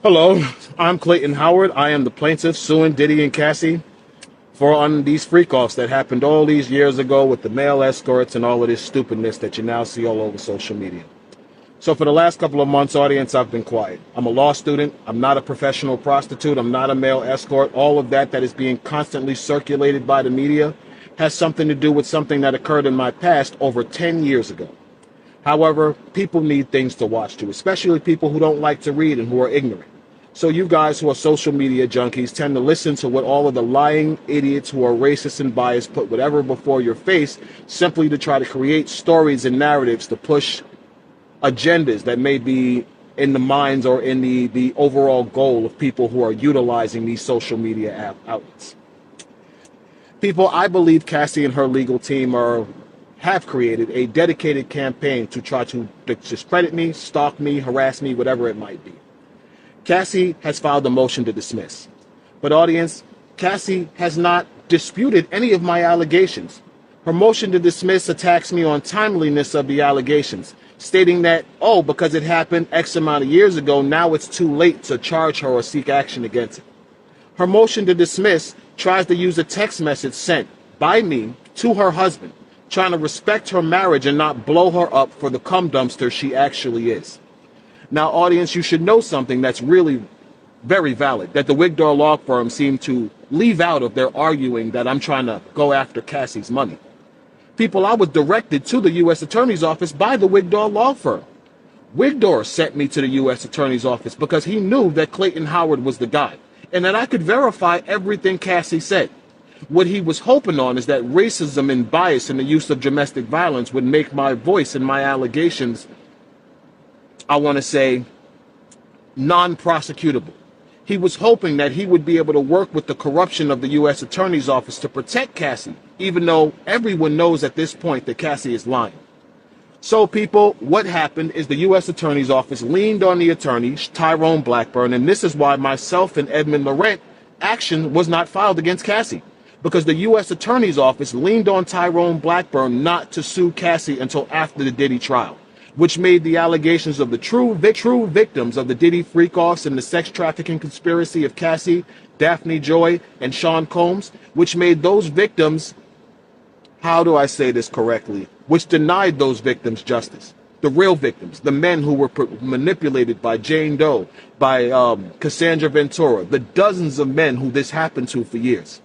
Hello, I'm Clayton Howard. I am the plaintiff suing Diddy and Cassie for on these freak-offs that happened all these years ago with the male escorts and all of this stupidness that you now see all over social media. So for the last couple of months, audience, I've been quiet. I'm a law student. I'm not a professional prostitute. I'm not a male escort. All of that is being constantly circulated by the media has something to do with something that occurred in my past over 10 years ago. However, people need things to watch too, especially people who don't like to read and who are ignorant. So you guys who are social media junkies tend to listen to what all of the lying idiots who are racist and biased put whatever before your face simply to try to create stories and narratives to push agendas that may be in the minds or in the overall goal of people who are utilizing these social media outlets. People, I believe Cassie and her legal team have created a dedicated campaign to try to discredit me, stalk me, harass me, whatever it might be. Cassie has filed a motion to dismiss. But audience, Cassie has not disputed any of my allegations. Her motion to dismiss attacks me on timeliness of the allegations, stating that, oh, because it happened X amount of years ago, now it's too late to charge her or seek action against it. Her motion to dismiss tries to use a text message sent by me to her husband, trying to respect her marriage and not blow her up for the cum dumpster she actually is. Now, audience, you should know something that's really very valid, that the Wigdor law firm seemed to leave out of their arguing that I'm trying to go after Cassie's money. People, I was directed to the U.S. Attorney's Office by the Wigdor law firm. Wigdor sent me to the U.S. Attorney's Office because he knew that Clayton Howard was the guy and that I could verify everything Cassie said. What he was hoping on is that racism and bias in the use of domestic violence would make my voice and my allegations, I want to say, non-prosecutable. He was hoping that he would be able to work with the corruption of the U.S. Attorney's Office to protect Cassie, even though everyone knows at this point that Cassie is lying. So people, what happened is the U.S. Attorney's Office leaned on the attorney, Tyrone Blackburn, and this is why myself and Edmund Laurent action was not filed against Cassie. Because the U.S. Attorney's Office leaned on Tyrone Blackburn not to sue Cassie until after the Diddy trial, which made the allegations of the true victims of the Diddy freak-offs and the sex trafficking conspiracy of Cassie, Daphne Joy, and Sean Combs, which made those victims, how do I say this correctly, which denied those victims justice. The real victims, the men who were manipulated by Jane Doe, by Cassandra Ventura, the dozens of men who this happened to for years.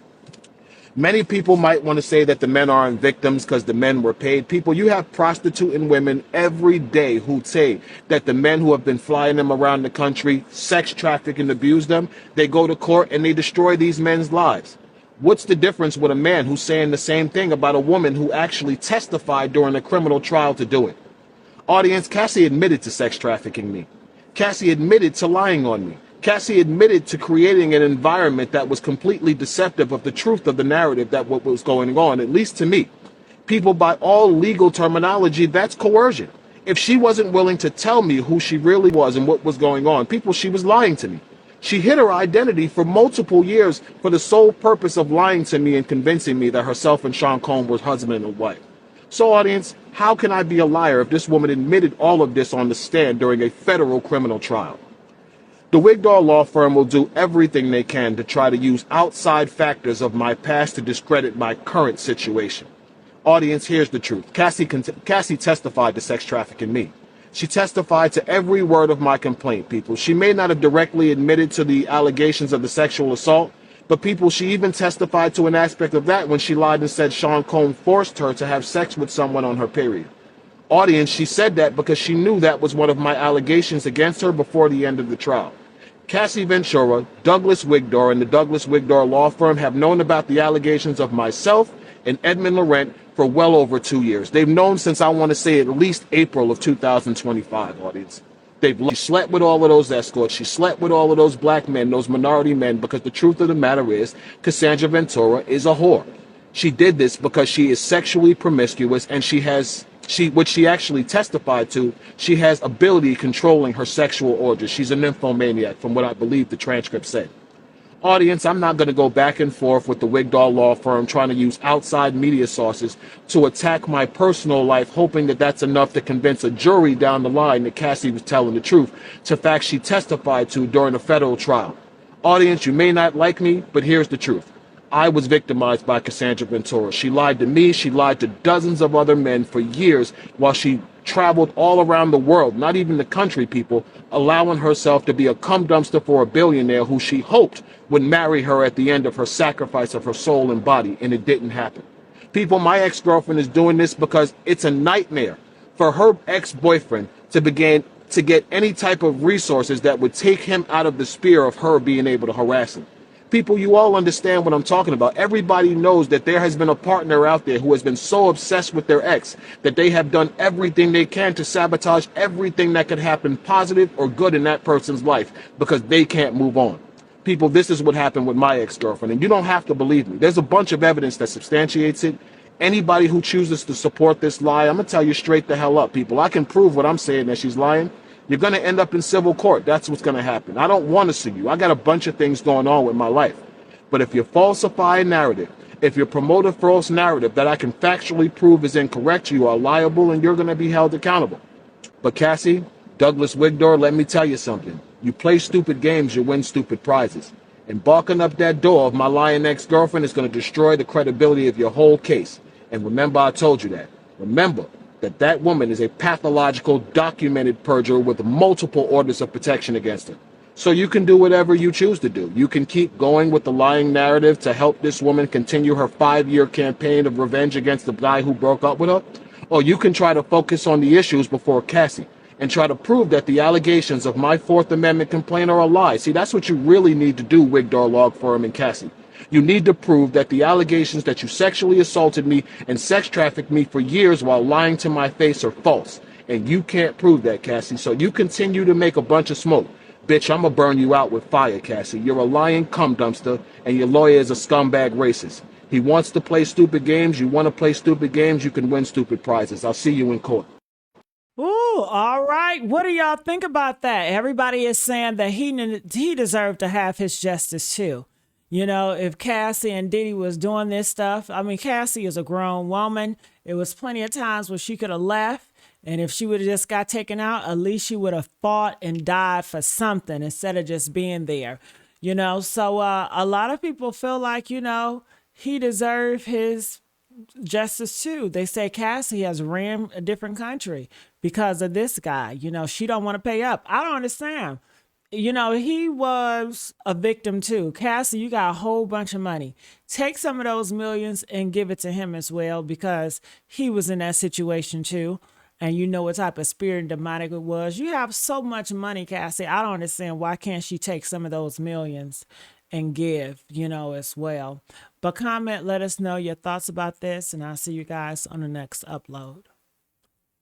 Many people might want to say that the men aren't victims because the men were paid. People, you have prostituting women every day who say that the men who have been flying them around the country, sex traffic and abuse them, they go to court and they destroy these men's lives. What's the difference with a man who's saying the same thing about a woman who actually testified during a criminal trial to do it? Audience, Cassie admitted to sex trafficking me. Cassie admitted to lying on me. Cassie admitted to creating an environment that was completely deceptive of the truth of the narrative that what was going on, at least to me. People, by all legal terminology, that's coercion. If she wasn't willing to tell me who she really was and what was going on, people, she was lying to me. She hid her identity for multiple years for the sole purpose of lying to me and convincing me that herself and Sean Combs were husband and wife. So, audience, how can I be a liar if this woman admitted all of this on the stand during a federal criminal trial? The Wigdor law firm will do everything they can to try to use outside factors of my past to discredit my current situation. Audience, here's the truth. Cassie testified to sex trafficking me. She testified to every word of my complaint, people. She may not have directly admitted to the allegations of the sexual assault, but people, she even testified to an aspect of that when she lied and said Sean Combs forced her to have sex with someone on her period. Audience, she said that because she knew that was one of my allegations against her before the end of the trial. Cassie Ventura, Douglas Wigdor, and the Douglas Wigdor law firm have known about the allegations of myself and Edmund Laurent for well over 2 years. They've known since, I want to say, at least April of 2025, audience. She slept with all of those escorts. She slept with all of those black men, those minority men, because the truth of the matter is Cassandra Ventura is a whore. She did this because she is sexually promiscuous and which she actually testified to, she has ability controlling her sexual orgies. She's a nymphomaniac, from what I believe the transcript said. Audience, I'm not going to go back and forth with the Wigdall law firm trying to use outside media sources to attack my personal life, hoping that that's enough to convince a jury down the line that Cassie was telling the truth to facts she testified to during a federal trial. Audience, you may not like me, but here's the truth. I was victimized by Cassandra Ventura. She lied to me. She lied to dozens of other men for years while she traveled all around the world, not even the country, people, allowing herself to be a cum dumpster for a billionaire who she hoped would marry her at the end of her sacrifice of her soul and body, and it didn't happen. People, my ex-girlfriend is doing this because it's a nightmare for her ex-boyfriend to begin to get any type of resources that would take him out of the sphere of her being able to harass him. People, you all understand what I'm talking about. Everybody knows that there has been a partner out there who has been so obsessed with their ex that they have done everything they can to sabotage everything that could happen positive or good in that person's life because they can't move on. People, this is what happened with my ex-girlfriend, and you don't have to believe me. There's a bunch of evidence that substantiates it. Anybody who chooses to support this lie, I'm going to tell you straight the hell up, people. I can prove what I'm saying, that she's lying. You're going to end up in civil court. That's what's going to happen. I don't want to sue you. I got a bunch of things going on with my life. But if you falsify a narrative, if you promote a false narrative that I can factually prove is incorrect, you are liable and you're going to be held accountable. But Cassie, Douglas Wigdor, let me tell you something. You play stupid games, you win stupid prizes. And barking up that door of my lying ex-girlfriend is going to destroy the credibility of your whole case. And remember, I told you that. Remember that that woman is a pathological, documented perjurer with multiple orders of protection against her. So you can do whatever you choose to do. You can keep going with the lying narrative to help this woman continue her 5-year campaign of revenge against the guy who broke up with her. Or you can try to focus on the issues before Cassie and try to prove that the allegations of my Fourth Amendment complaint are a lie. See, that's what you really need to do, Wigdor Law Firm and Cassie. You need to prove that the allegations that you sexually assaulted me and sex trafficked me for years while lying to my face are false. And you can't prove that, Cassie. So you continue to make a bunch of smoke. Bitch, I'm gonna burn you out with fire, Cassie. You're a lying cum dumpster, and your lawyer is a scumbag racist. He wants to play stupid games. You want to play stupid games, you can win stupid prizes. I'll see you in court. Ooh, all right. What do y'all think about that? Everybody is saying that he deserved to have his justice too. You know, if Cassie and Diddy was doing this stuff, I mean, Cassie is a grown woman. It was plenty of times where she could have left. And if she would have just got taken out, at least she would have fought and died for something instead of just being there. You know, so a lot of people feel like, you know, he deserved his justice too. They say Cassie has ran a different country because of this guy. You know, she don't want to pay up. I don't understand. You know, he was a victim too. Cassie, you got a whole bunch of money. Take some of those millions and give it to him as well because he was in that situation too. And you know what type of spirit and demonic it was. You have so much money, Cassie. I don't understand why can't she take some of those millions and give, you know, as well. But comment, let us know your thoughts about this, and I'll see you guys on the next upload.